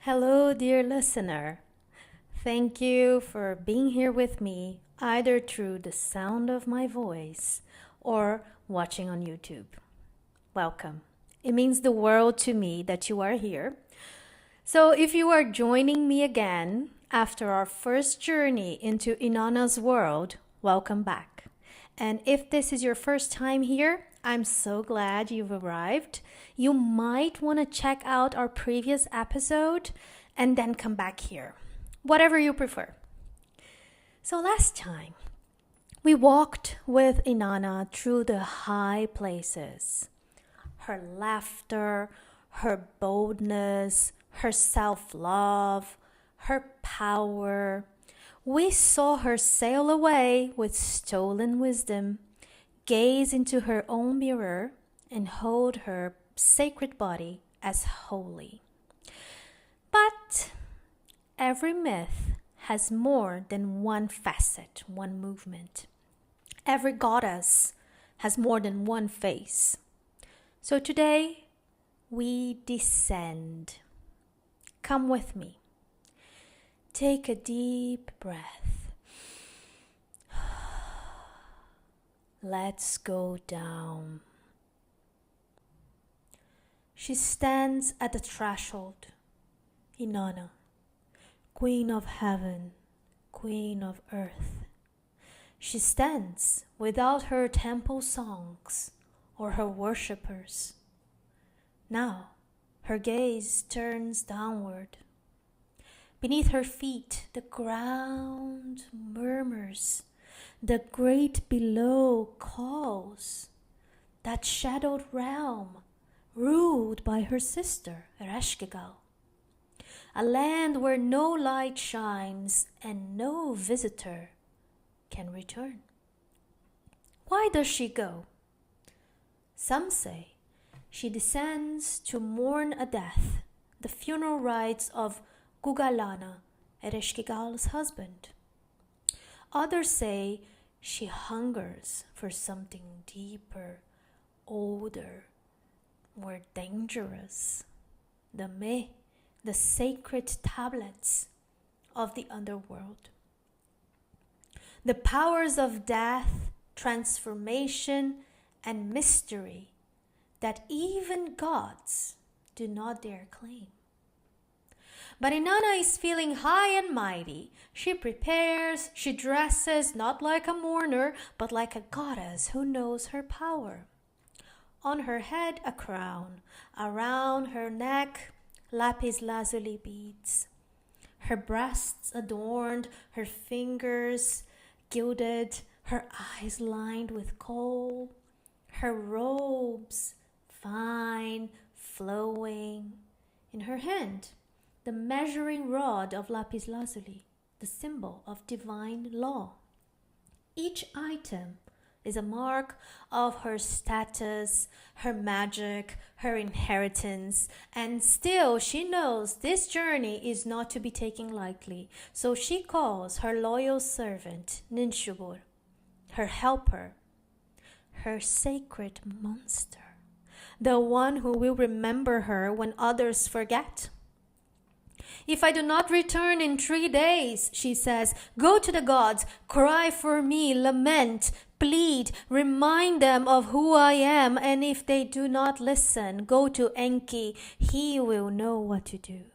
Hello, dear listener. Thank you for being here with me, either through the sound of my voice or watching on YouTube. Welcome. It means the world to me that you are here. So, if you are joining me again after our first journey into Inanna's world, welcome back. And if this is your first time here, I'm so glad you've arrived. You might want to check out our previous episode and then come back here, whatever you prefer. So last time, we walked with Inanna through the high places. Her laughter, her boldness, her self-love, her power. We saw her sail away with stolen wisdom, gaze into her own mirror, and hold her sacred body as holy. But every myth has more than one facet, one movement. Every goddess has more than one face. So today, we descend. Come with me. Take a deep breath. Let's go down. She stands at the threshold. Inanna, Queen of Heaven, Queen of Earth. She stands without her temple songs or her worshippers. Now, her gaze turns downward. Beneath her feet, the ground murmurs. The great below calls. That shadowed realm, ruled by her sister, Ereshkigal. A land where no light shines and no visitor can return. Why does she go? Some say she descends to mourn a death, the funeral rites of Gugalana, Ereshkigal's husband. Others say she hungers for something deeper, older, more dangerous. The sacred tablets of the underworld. The powers of death, transformation, and mystery that even gods do not dare claim. But Inanna is feeling high and mighty. She prepares, she dresses not like a mourner, but like a goddess who knows her power. On her head a crown, around her neck lapis lazuli beads. Her breasts adorned, her fingers gilded, her eyes lined with kohl. Her robes fine, flowing. In her hand, the measuring rod of lapis lazuli, the symbol of divine law. Each item is a mark of her status, her magic, her inheritance, and still she knows this journey is not to be taken lightly, so she calls her loyal servant, Ninshubur, her helper, her sacred monster, the one who will remember her when others forget. If I do not return in 3 days, she says, go to the gods, cry for me, lament, plead, remind them of who I am, and if they do not listen, go to Enki, he will know what to do.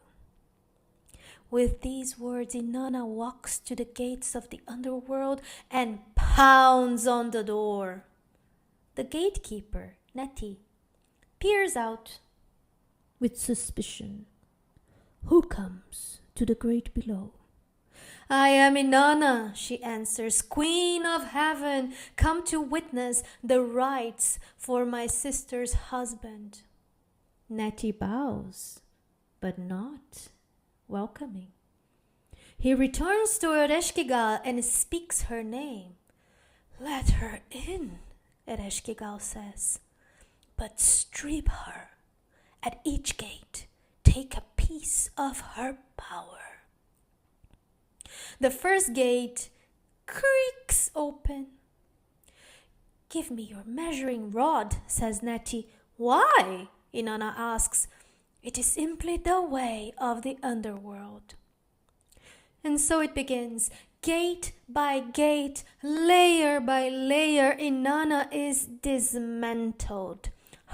With these words, Inanna walks to the gates of the underworld and pounds on the door. The gatekeeper, Neti, peers out with suspicion. Who comes to the great below? I am Inanna, she answers, Queen of Heaven, come to witness the rites for my sister's husband. Neti bows, but not welcoming. He returns to Ereshkigal and speaks her name. Let her in, Ereshkigal says, but strip her at each gate. Take a piece of her power. The first gate creaks open. Give me your measuring rod, says Neti. Why? Inanna asks. It is simply the way of the underworld. And so it begins. Gate by gate, layer by layer, Inanna is dismantled.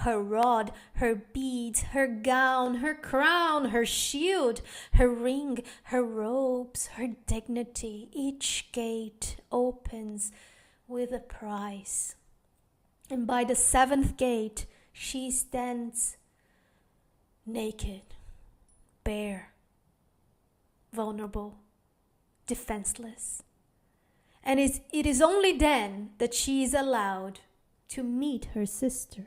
Her rod, her beads, her gown, her crown, her shield, her ring, her robes, her dignity. Each gate opens with a price. And by the seventh gate, she stands naked, bare, vulnerable, defenseless. And it is only then that she is allowed to meet her sister.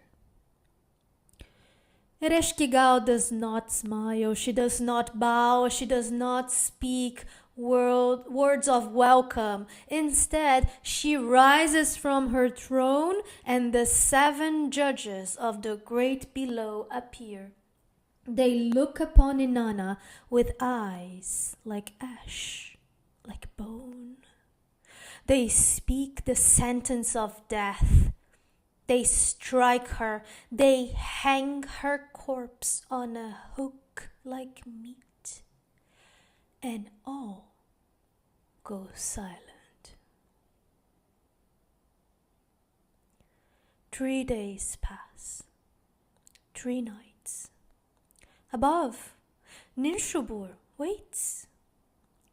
Ereshkigal does not smile, she does not bow, she does not speak words of welcome. Instead, she rises from her throne and the 7 judges of the great below appear. They look upon Inanna with eyes like ash, like bone. They speak the sentence of death. They strike her. They hang her corpse on a hook like meat. And all go silent. 3 days pass. 3 nights. Above, Ninshubur waits.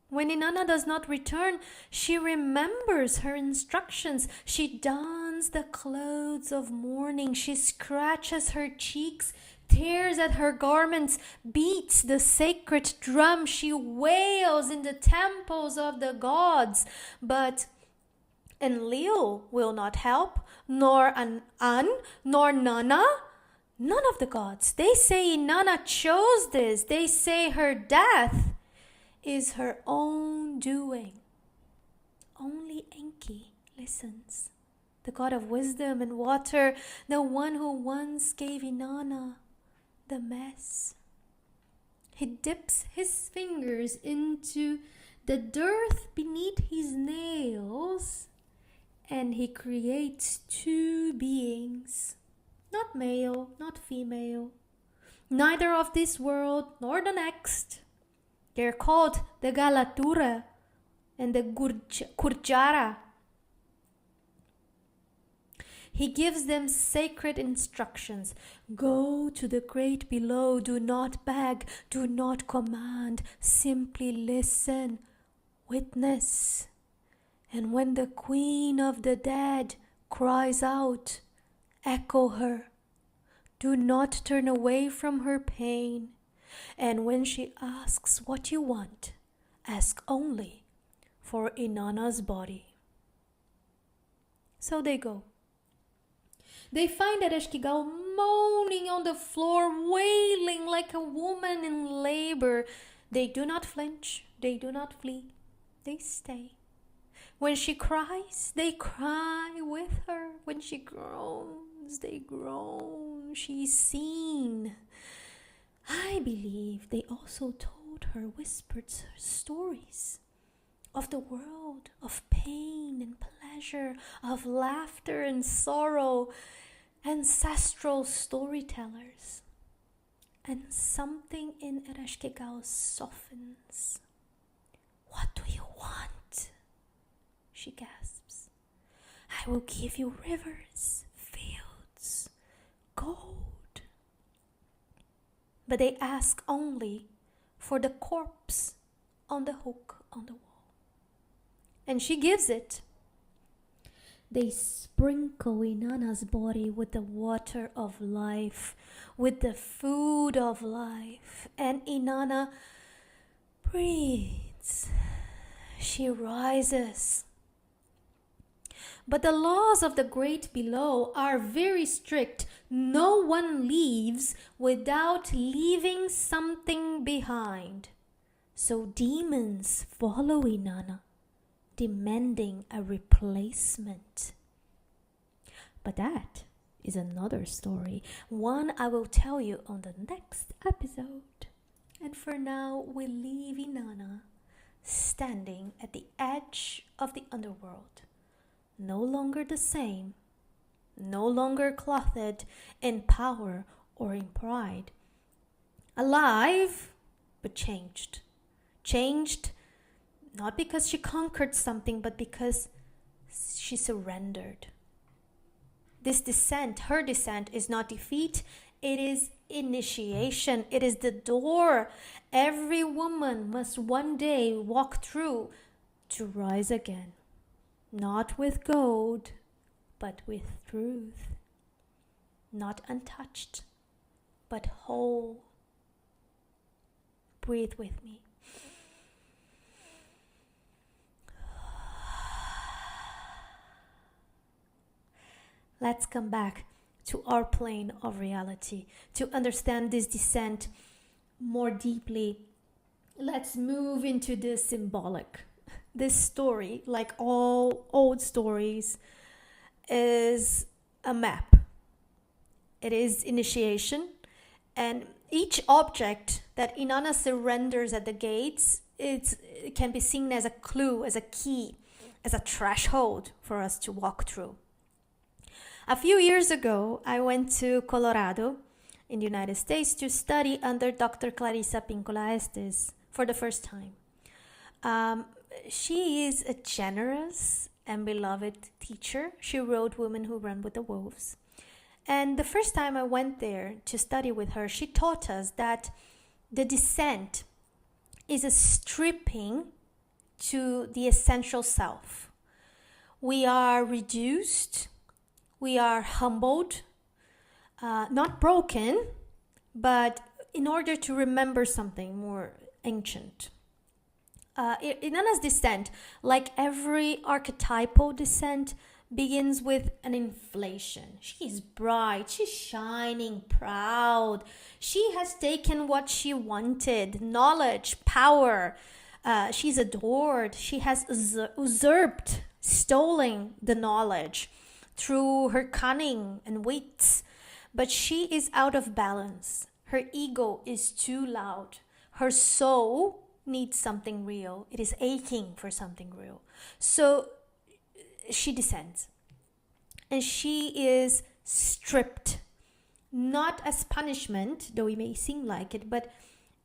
When Inanna does not return, she remembers her instructions. She dons the clothes of mourning. She scratches her cheeks, tears at her garments, beats the sacred drum. She wails in the temples of the gods. But Enlil will not help, nor An, nor Nanna. None of the gods. They say Inanna chose this. They say her death is her own doing. Only Enki listens. The god of wisdom and water, the one who once gave Inanna the mess. He dips his fingers into the dirt beneath his nails and he creates 2 beings. Not male, not female, neither of this world nor the next. They're called the Galatura and the Kurjara. He gives them sacred instructions. Go to the great below. Do not beg. Do not command. Simply listen. Witness. And when the queen of the dead cries out, echo her. Do not turn away from her pain. And when she asks what you want, ask only for Inanna's body. So they go. They find Ereshkigal moaning on the floor, wailing like a woman in labor. They do not flinch. They do not flee. They stay. When she cries, they cry with her. When she groans, they groan. She is seen. I believe they also told her whispered stories of the world, of pain and pleasure, of laughter and sorrow, ancestral storytellers. And something in Ereshkigal softens. What do you want? She gasps. I will give you rivers, fields, gold. But they ask only for the corpse on the hook on the wall. And she gives it. They sprinkle Inanna's body with the water of life, with the food of life. And Inanna breathes. She rises. But the laws of the great below are very strict. No one leaves without leaving something behind. So demons follow Inanna, demanding a replacement. But that is another story, one I will tell you on the next episode. And for now, we leave Inanna standing at the edge of the underworld, no longer the same, no longer clothed in power or in pride, alive, but changed. Changed not because she conquered something, but because she surrendered. This descent, her descent, is not defeat, it is initiation. It is the door every woman must one day walk through to rise again. Not with gold, but with truth. Not untouched, but whole. Breathe with me. Let's come back to our plane of reality. To understand this descent more deeply, let's move into the symbolic. This story, like all old stories, is a map. It is initiation, and each object that Inanna surrenders at the gates, it can be seen as a clue, as a key, as a threshold for us to walk through. A few years ago, I went to Colorado in the United States to study under Dr. Clarissa Pinkola Estes for the first time. She is a generous and beloved teacher. She wrote Women Who Run with the Wolves. And the first time I went there to study with her, she taught us that the descent is a stripping to the essential self. We are reduced, we are humbled, not broken, but in order to remember something more ancient. Inanna's descent, like every archetypal descent, begins with an inflation. She's bright, she's shining, proud. She has taken what she wanted, knowledge, power. She's adored. She has usurped, stolen the knowledge through her cunning and wits. But she is out of balance. Her ego is too loud. Her soul needs something real. It is aching for something real. So she descends. And she is stripped. Not as punishment, though it may seem like it, but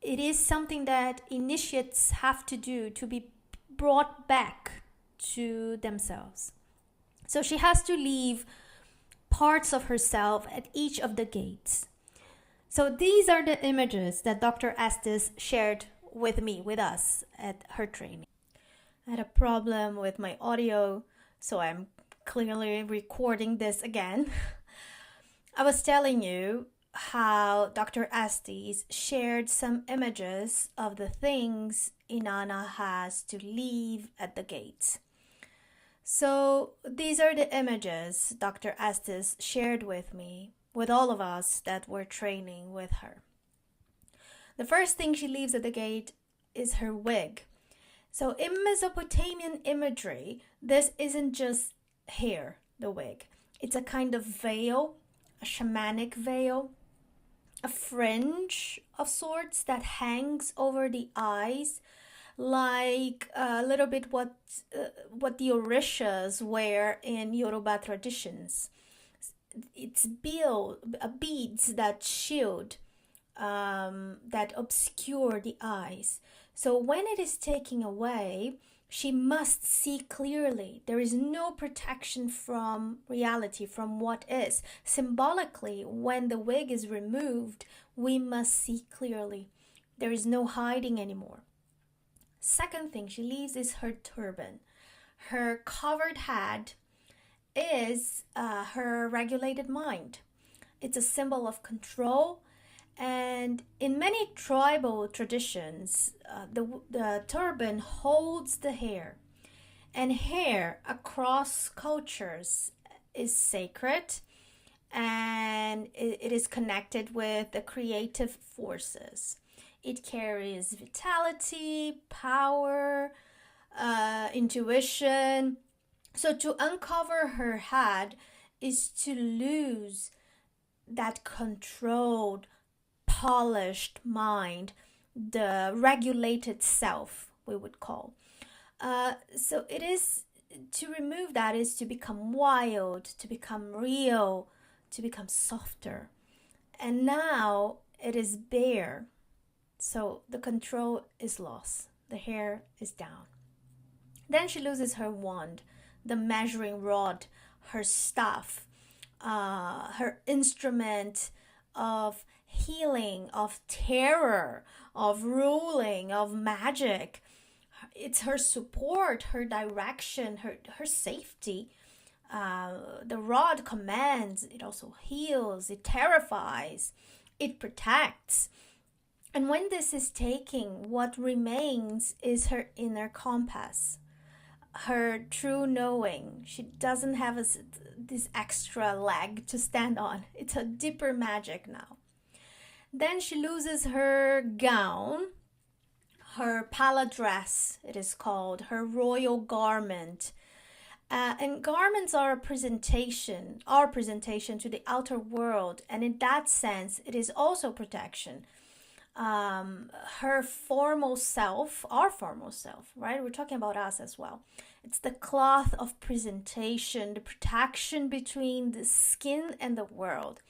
it is something that initiates have to do to be brought back to themselves. So she has to leave parts of herself at each of the gates. So these are the images that Dr. Estes shared with me, with us at her training. I had a problem with my audio, so I'm clearly recording this again. I was telling you how Dr. Estes shared some images of the things Inanna has to leave at the gates. So these are the images Dr. Estes shared with me, with all of us that were training with her. The first thing she leaves at the gate is her wig. So in Mesopotamian imagery, this isn't just hair, the wig. It's a kind of veil, a shamanic veil, a fringe of sorts that hangs over the eyes, like a little bit what the Orishas wear in Yoruba traditions. It's beads that shield, that obscure the eyes. So when it is taken away, she must see clearly. There is no protection from reality, from what is. Symbolically, when the wig is removed, we must see clearly. There is no hiding anymore. Second thing she leaves is her turban. Her covered head is her regulated mind. It's a symbol of control. And in many tribal traditions, the turban holds the hair. And hair across cultures is sacred, and it is connected with the creative forces. It carries vitality, power, intuition. So to uncover her head is to lose that controlled, polished mind, the regulated self, we would call. So it is to remove that is to become wild, to become real, to become softer. And now it is bare. So the control is lost. The hair is down. Then she loses her wand, the measuring rod, her staff, her instrument of healing, of terror, of ruling, of magic. It's her support, her direction, her safety. The rod commands, it also heals, it terrifies, it protects. And when this is taken, what remains is her inner compass, her true knowing. She doesn't have this extra leg to stand on. It's a deeper magic now. Then she loses her gown, her pala dress, it is called, her royal garment. And garments are our presentation to the outer world. And in that sense, it is also protection. Her formal self, our formal self, right? We're talking about us as well. It's the cloth of presentation, the protection between the skin and the world.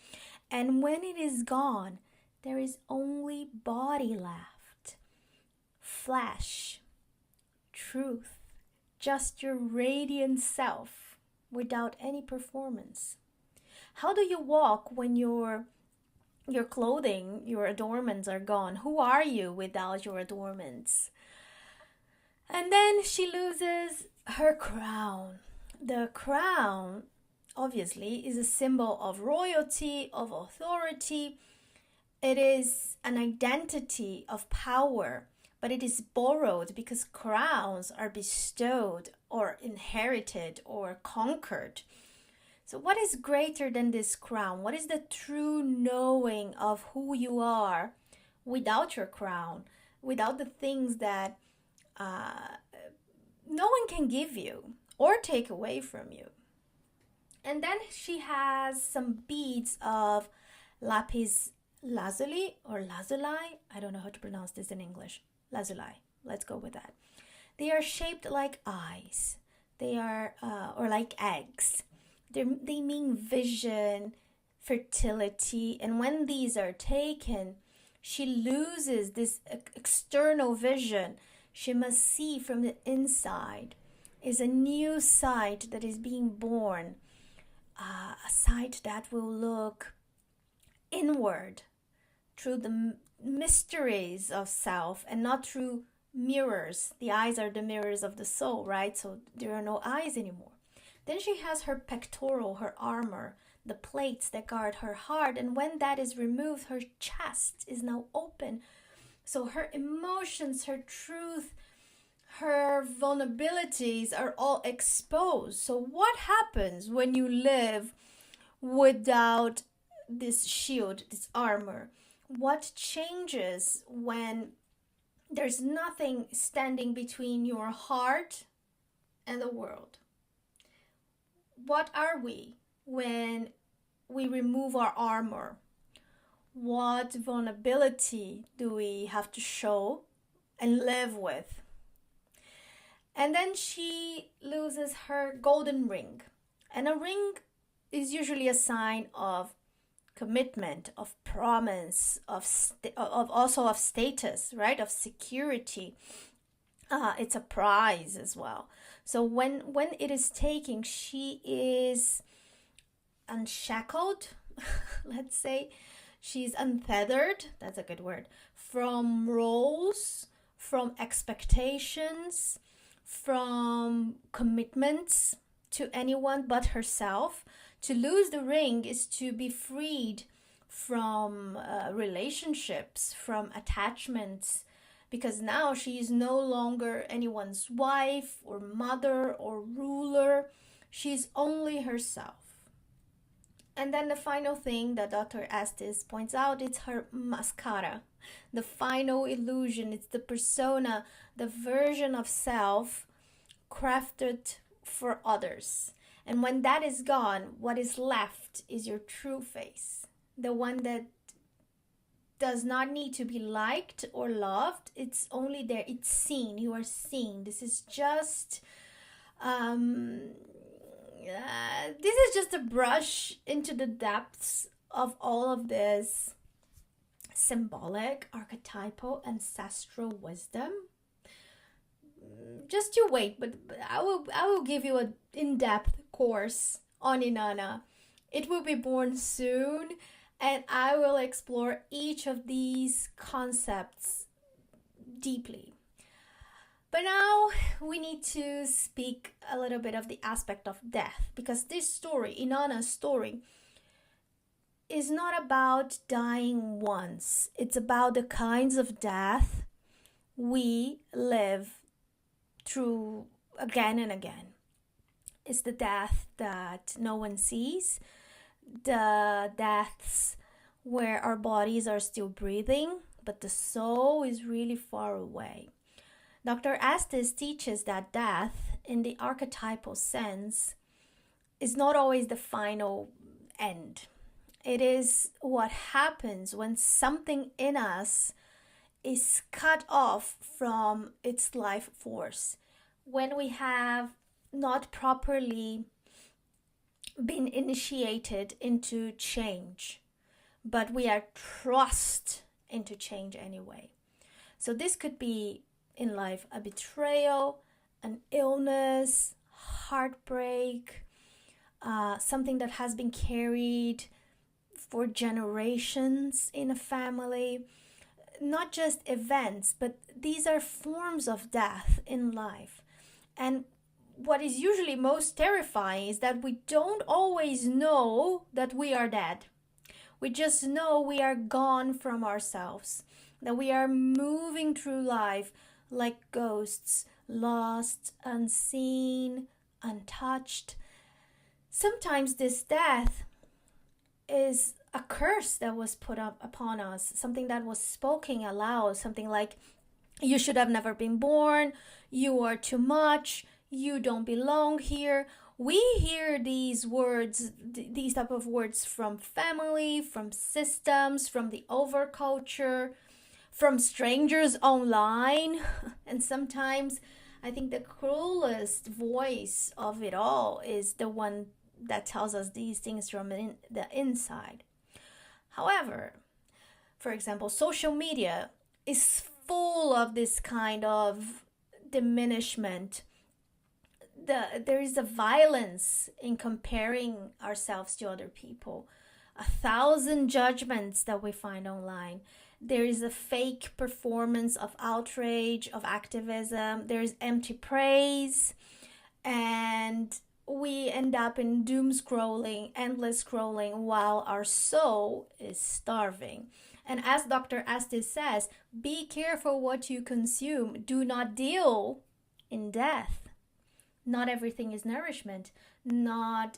And when it is gone, there is only body left, flesh, truth, just your radiant self without any performance. How do you walk when your clothing, your adornments are gone? Who are you without your adornments? And then she loses her crown. The crown, obviously, is a symbol of royalty, of authority. It is an identity of power, but it is borrowed because crowns are bestowed or inherited or conquered. So what is greater than this crown? What is the true knowing of who you are without your crown, without the things that no one can give you or take away from you? And then she has some beads of lapis lazuli or lazuli. I don't know how to pronounce this in English. Lazuli. Let's go with that. They are shaped like eyes. They are, or like eggs. They mean vision, fertility. And when these are taken, she loses this external vision. She must see from the inside. Is a new sight that is being born. A sight that will look inward through the mysteries of self and not through mirrors. The eyes are the mirrors of the soul, right? So there are no eyes anymore. Then she has her pectoral, her armor, the plates that guard her heart. And when that is removed, her chest is now open. So her emotions, her truth, her vulnerabilities are all exposed. So what happens when you live without this shield, this armor? What changes when there's nothing standing between your heart and the world? What are we when we remove our armor? What vulnerability do we have to show and live with? And then she loses her golden ring. And a ring is usually a sign of commitment, of promise, of also of status, right? Of security. It's a prize as well. So when it is taken, she is unshackled, let's say. She's untethered, that's a good word, from roles, from expectations, from commitments to anyone but herself. To lose the ring is to be freed from relationships, from attachments, because now she is no longer anyone's wife or mother or ruler. She's only herself. And then the final thing that Dr. Estes points out is her mascara, the final illusion. It's the persona, the version of self crafted for others. And when that is gone, what is left is your true face, the one that does not need to be liked or loved. It's only there. It's seen. You are seen. This is just a brush into the depths of all of this symbolic, archetypal, ancestral wisdom. Just you wait, but I will give you an in-depth course on Inanna. It will be born soon, and I will explore each of these concepts deeply. But now we need to speak a little bit of the aspect of death, because this story, Inanna's story, is not about dying once. It's about the kinds of death we live through again and again. It's the death that no one sees, the deaths where our bodies are still breathing, but the soul is really far away. Dr. Estes teaches that death, in the archetypal sense, is not always the final end. It is what happens when something in us is cut off from its life force, when we have not properly been initiated into change, but we are thrust into change anyway. So this could be in life a betrayal, an illness, heartbreak, something that has been carried for generations in a family. Not just events, but these are forms of death in life. And what is usually most terrifying is that we don't always know that we are dead. We just know we are gone from ourselves, that we are moving through life like ghosts, lost, unseen, untouched. Sometimes this death is a curse that was put up upon us, something that was spoken aloud, something like, you should have never been born, you are too much, you don't belong here. We hear these words, these type of words from family, from systems, from the overculture, from strangers online. And sometimes I think the cruelest voice of it all is the one that tells us these things from the inside. However, for example, social media is full of this kind of diminishment. There is a violence in comparing ourselves to other people. 1,000 judgments that we find online. There is a fake performance of outrage, of activism. There is empty praise. And we end up in doom scrolling, endless scrolling, while our soul is starving. And as Dr. Estes says, be careful what you consume. Do not deal in death. Not everything is nourishment. Not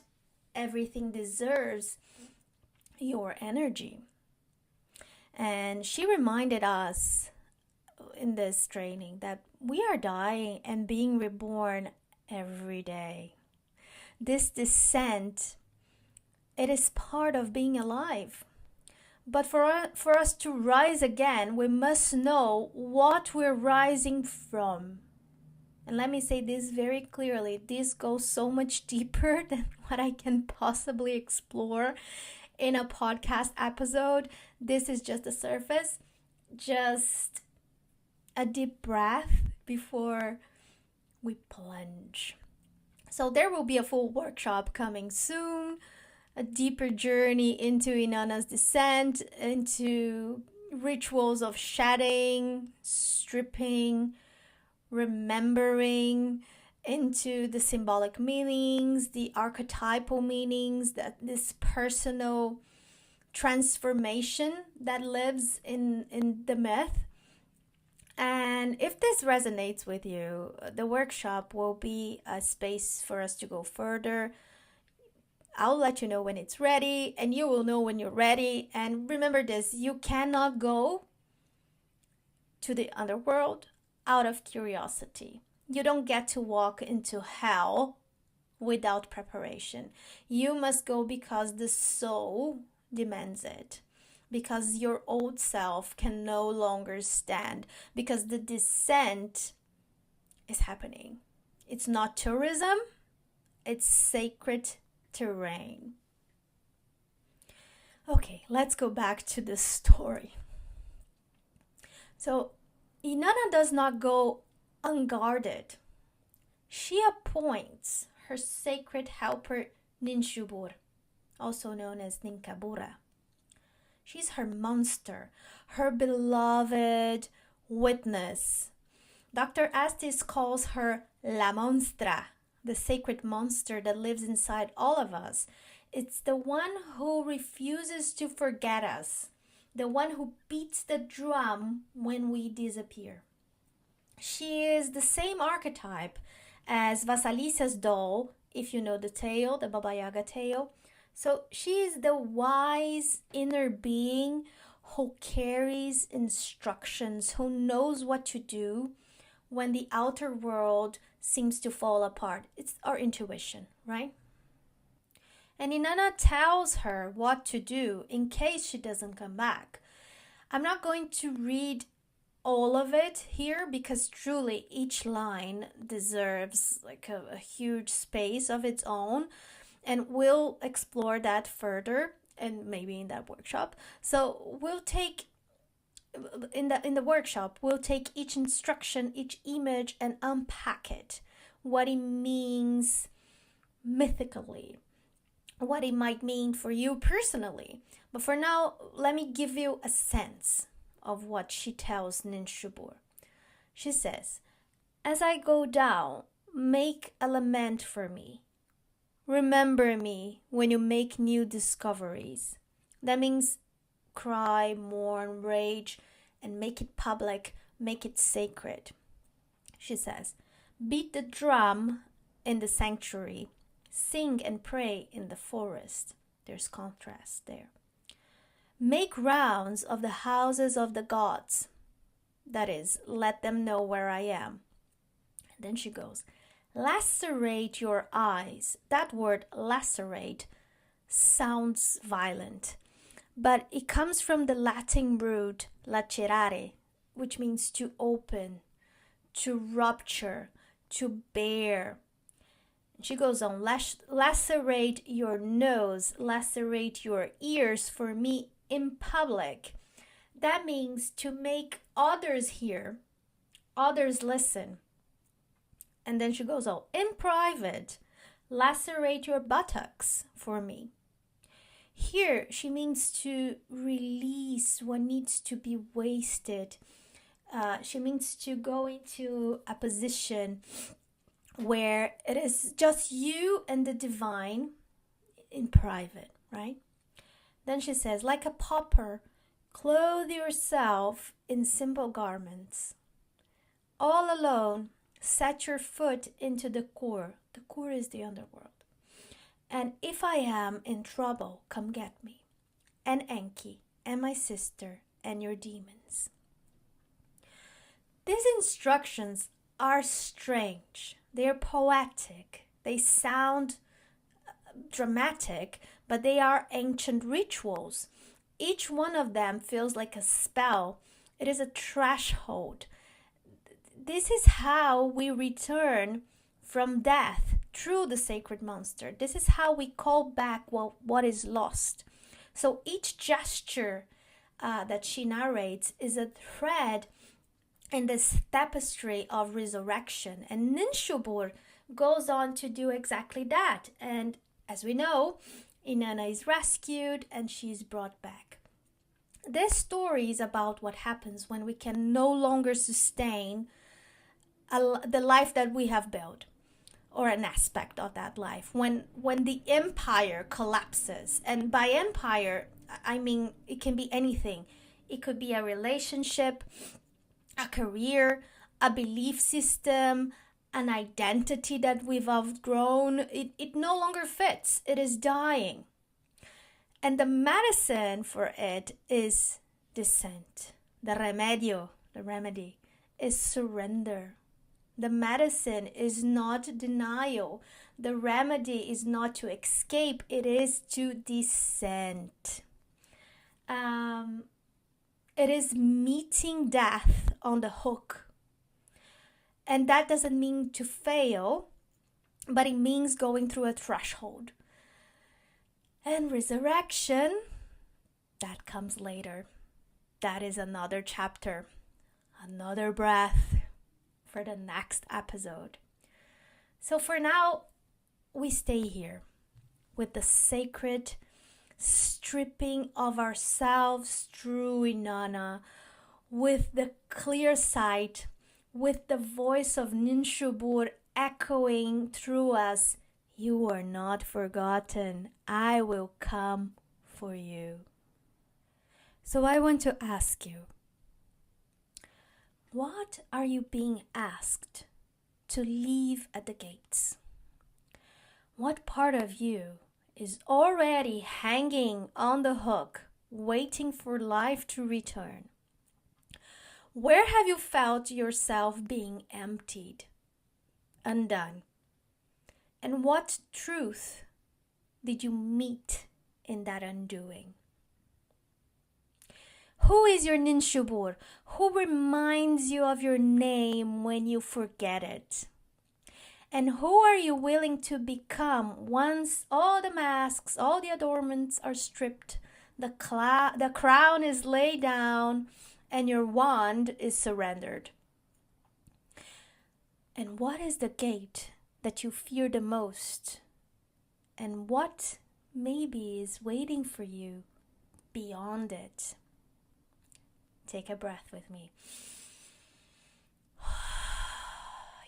everything deserves your energy. And she reminded us in this training that we are dying and being reborn every day. This descent, it is part of being alive. But for us to rise again, we must know what we're rising from. And let me say this very clearly. This goes so much deeper than what I can possibly explore in a podcast episode. This is just the surface. Just a deep breath before we plunge. So there will be a full workshop coming soon, a deeper journey into Inanna's Descent, into rituals of shedding, stripping, remembering, into the symbolic meanings, the archetypal meanings, that this personal transformation that lives in the myth. And if this resonates with you, the workshop will be a space for us to go further. I'll let you know when it's ready, and you will know when you're ready. And remember this, you cannot go to the underworld out of curiosity. You don't get to walk into hell without preparation. You must go because the soul demands it. Because your old self can no longer stand. Because the descent is happening. It's not tourism. It's sacred terrain. Okay, let's go back to the story. So Inanna does not go unguarded. She appoints her sacred helper Ninshubur, also known as Ninkabura. She's her monster, her beloved witness. Dr. Estes calls her La Monstra, the sacred monster that lives inside all of us. It's the one who refuses to forget us, the one who beats the drum when we disappear. She is the same archetype as Vasalicia's doll, if you know the tale, the Baba Yaga tale. So she is the wise inner being who carries instructions, who knows what to do when the outer world seems to fall apart. It's our intuition, right? And Inanna tells her what to do in case she doesn't come back. I'm not going to read all of it here because truly each line deserves like a huge space of its own, and we'll explore that further and maybe in that workshop. So we'll take in the workshop, we'll take each instruction, each image, and unpack it, what it means mythically, what it might mean for you personally. But for now, let me give you a sense of what she tells Ninshubur. She says, as I go down, make a lament for me. Remember me when you make new discoveries. That means cry, mourn, rage, and make it public, make it sacred. She says, beat the drum in the sanctuary, sing and pray in the forest. There's contrast there. Make rounds of the houses of the gods. That is, let them know where I am. And then she goes, lacerate your eyes. That word lacerate sounds violent, but it comes from the Latin root lacerare, which means to open, to rupture, to bear. She goes on, lacerate your nose, lacerate your ears for me in public. That means to make others hear, others listen. And then she goes on, in private, lacerate your buttocks for me. Here she means to release what needs to be wasted. She means to go into a position where it is just you and the divine in private, right? Then she says, like a pauper, clothe yourself in simple garments. All alone, set your foot into the core. The core is the underworld. And if I am in trouble, come get me, and Enki, and my sister, and your demons. These instructions are strange. They're poetic. They sound dramatic, but they are ancient rituals. Each one of them feels like a spell. It is a threshold. This is how we return from death through the sacred monster. This is how we call back what is lost. So each gesture that she narrates is a thread in this tapestry of resurrection. And Ninshubur goes on to do exactly that. And as we know, Inanna is rescued and she's brought back. This story is about what happens when we can no longer sustain the life that we have built, or an aspect of that life. When the empire collapses, and by empire, I mean it can be anything. It could be a relationship, a career, a belief system, an identity that we've outgrown. It no longer fits. It is dying. And the medicine for it is descent. The remedy is surrender. The medicine is not denial. The remedy is not to escape. It is to descend. It is meeting death on the hook. And that doesn't mean to fail, but it means going through a threshold. And resurrection, that comes later. That is another chapter. another breath for the next episode. So for now, we stay here with the sacred stripping of ourselves through Inanna, with the clear sight, with the voice of Ninshubur echoing through us. You are not forgotten. I will come for you. So I want to ask you, what are you being asked to leave at the gates? What part of you is already hanging on the hook, waiting for life to return? Where have you felt yourself being emptied, undone? And what truth did you meet in that undoing? Who is your Ninshubur? Who reminds you of your name when you forget it? And who are you willing to become once all the masks, all the adornments are stripped, the crown is laid down, and your wand is surrendered? And what is the gate that you fear the most? And what maybe is waiting for you beyond it? Take a breath with me.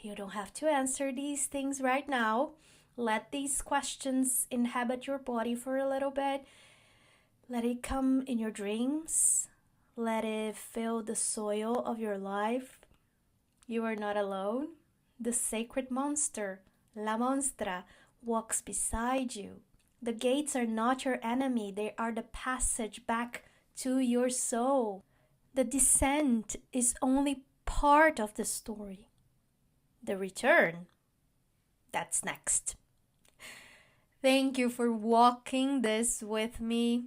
You don't have to answer these things right now. Let these questions inhabit your body for a little bit. Let it come in your dreams. Let it fill the soil of your life. You are not alone. The sacred monster, La Monstra, walks beside you. The gates are not your enemy. They are the passage back to your soul. The descent is only part of the story. The return, that's next. Thank you for walking this with me.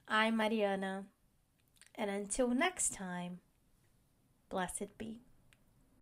I'm Mariana. And until next time, blessed be.